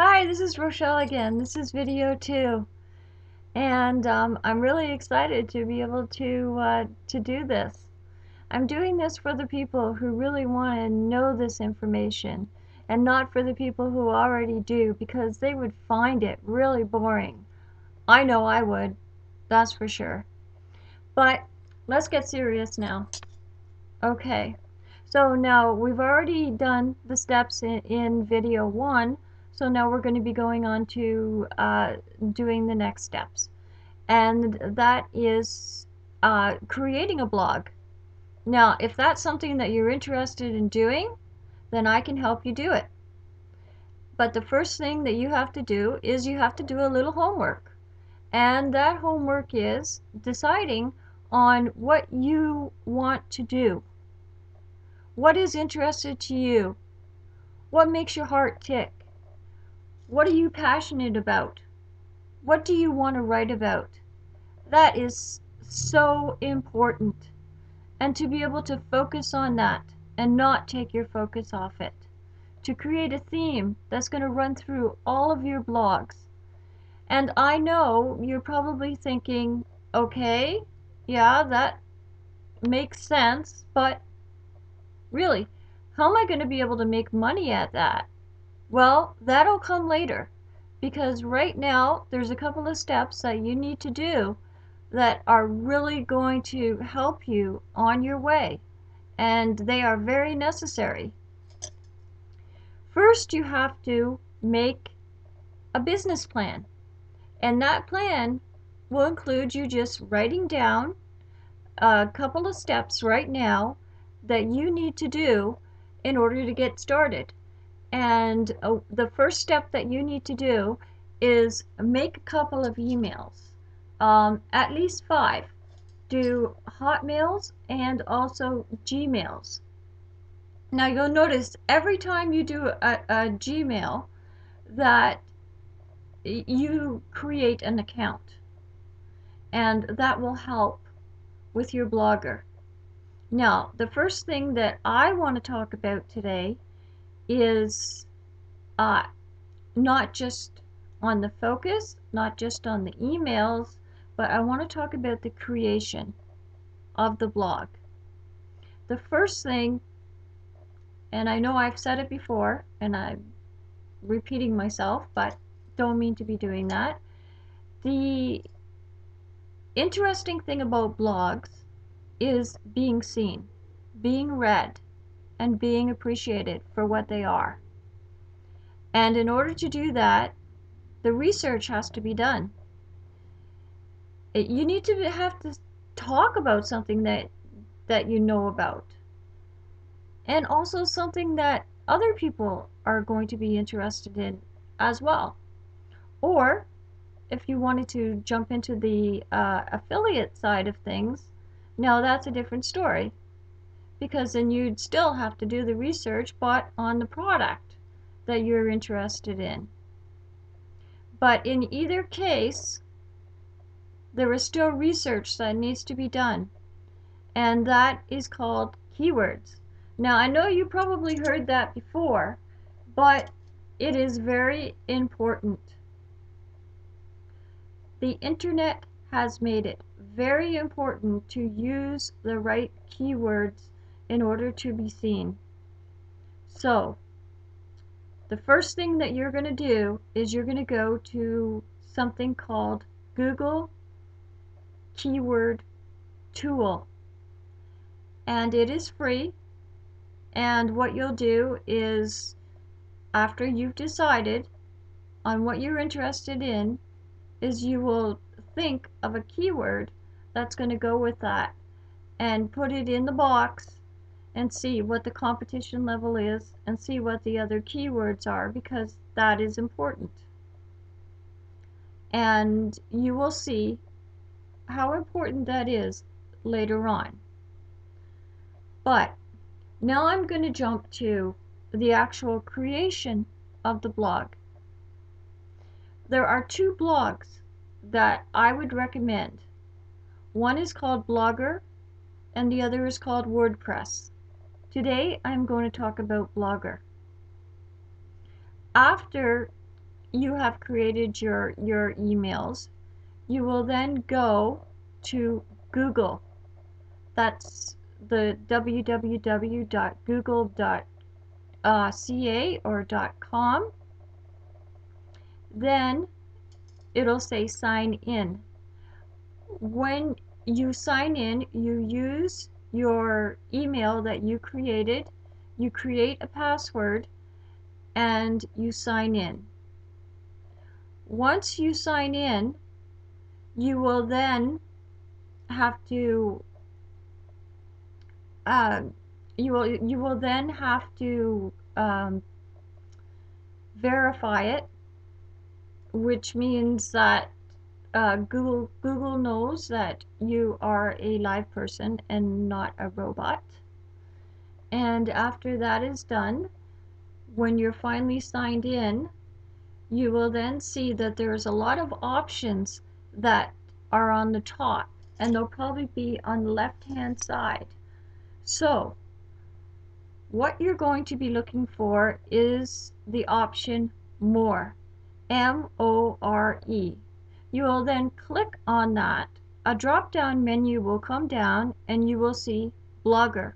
Hi, this is Rochelle again. This is video 2, and I'm really excited to be able to do this. I'm doing this for the people who really want to know this information, and not for the people who already do, because they would find it really boring. I know I would, that's for sure. But let's get serious now. Okay, so now we've already done the steps in video 1, so now we're going to be going on to doing the next steps. And that is creating a blog. Now, if that's something that you're interested in doing, then I can help you do it. But the first thing that you have to do is you have to do a little homework. And that homework is deciding on what you want to do. What is interested to you? What makes your heart tick? What are you passionate about? What do you want to write about? That is so important. And to be able to focus on that and not take your focus off it. To create a theme that's going to run through all of your blogs. And I know you're probably thinking, okay, yeah, that makes sense, but really, how am I going to be able to make money at that? Well, that'll come later, because right now there's a couple of steps that you need to do that are really going to help you on your way, and they are very necessary. First, you have to make a business plan, and that plan will include you just writing down a couple of steps right now that you need to do in order to get started. And the first step that you need to do is make a couple of emails, at least 5. Do Hotmails and also Gmails. Now you'll notice every time you do a Gmail that you create an account, and that will help with your blogger. Now, the first thing that I want to talk about today is uh, not just on the focus, not just on the emails, but I want to talk about the creation of the blog. The first thing, and I know I've said it before, and I'm repeating myself, but don't mean to be doing that. The interesting thing about blogs is being seen, being read, and being appreciated for what they are. And in order to do that, the research has to be done. You need to have to talk about something that you know about, and also something that other people are going to be interested in as well. Or if you wanted to jump into the affiliate side of things, now that's a different story, because then you'd still have to do the research but on the product that you're interested in. But in either case, there is still research that needs to be done, and that is called keywords. Now, I know you probably heard that before, but it is very important. The internet has made it very important to use the right keywords in order to be seen. So, the first thing that you're going to do is you're going to go to something called Google Keyword Tool, and it is free. And what you'll do is, after you've decided on what you're interested in, is you will think of a keyword that's going to go with that and put it in the box and see what the competition level is and see what the other keywords are, because that is important. And you will see how important that is later on. But now I'm going to jump to the actual creation of the blog. There are 2 blogs that I would recommend. One is called Blogger and the other is called WordPress. Today I'm going to talk about Blogger. After you have created your emails, you will then go to Google. That's the www.google.ca or .com. Then it'll say sign in. When you sign in, you use your email that you created, you create a password, and you sign in. Once you sign in, you will then have to you will then have to verify it, which means that Google knows that you are a live person and not a robot. And after that is done, when you're finally signed in, you will then see that there's a lot of options that are on the top, and they'll probably be on the left hand side. So what you're going to be looking for is the option More, M-O-R-E. You will then click on that. A drop-down menu will come down and you will see Blogger.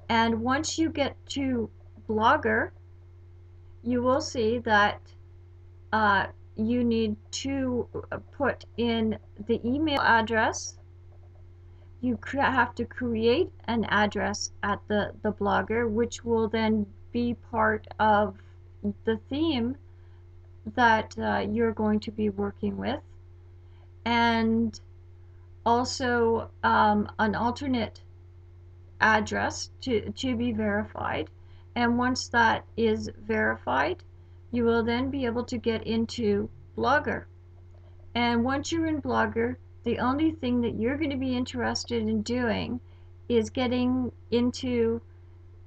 And once you get to Blogger, you will see that you need to put in the email address. You have to create an address at the Blogger, which will then be part of the theme that you're going to be working with, and also an alternate address to be verified. And once that is verified, you will then be able to get into Blogger. And once you're in Blogger, the only thing that you're going to be interested in doing is getting into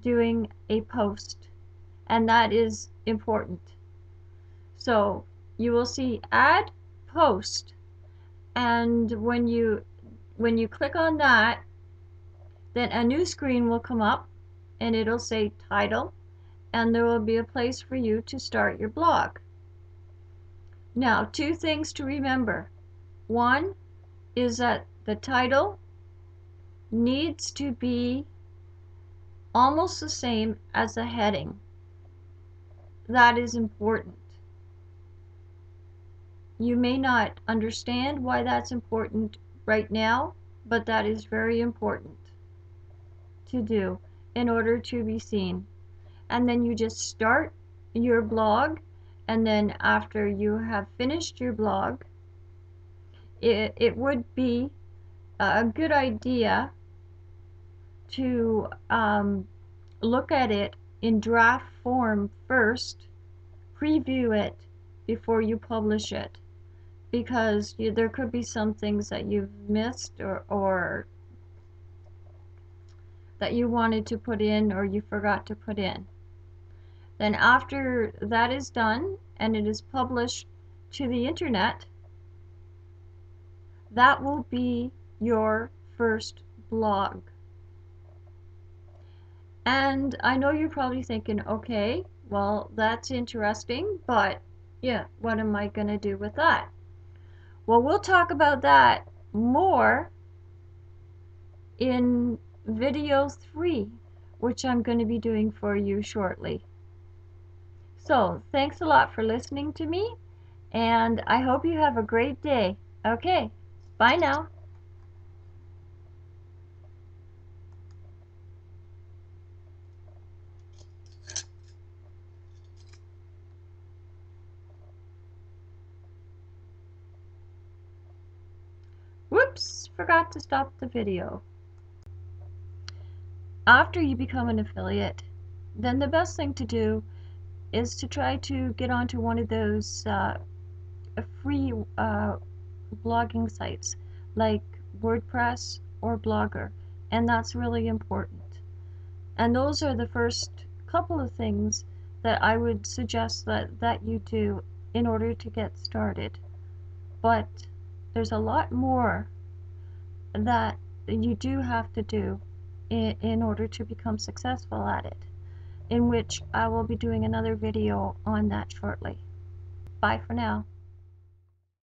doing a post, and that is important. So you will see add post, and when you click on that, then a new screen will come up and it'll say title, and there will be a place for you to start your blog. Now, two things to remember. One is that the title needs to be almost the same as the heading. That is important. You may not understand why that's important right now, but that is very important to do in order to be seen. And then you just start your blog, and then after you have finished your blog, it would be a good idea to look at it in draft form first, preview it before you publish it, because there could be some things that you've missed or that you wanted to put in or you forgot to put in. Then after that is done and it is published to the internet, that will be your first blog. And I know you're probably thinking, okay, well, that's interesting, but yeah, what am I going to do with that? Well, we'll talk about that more in video 3, which I'm going to be doing for you shortly. So, thanks a lot for listening to me, and I hope you have a great day. Okay, bye now. Whoops, forgot to stop the video. After you become an affiliate, then the best thing to do is to try to get onto one of those free blogging sites like WordPress or Blogger, and that's really important. And those are the first couple of things that I would suggest that you do in order to get started. But there's a lot more that you do have to do in order to become successful at it, in which I will be doing another video on that shortly. Bye for now.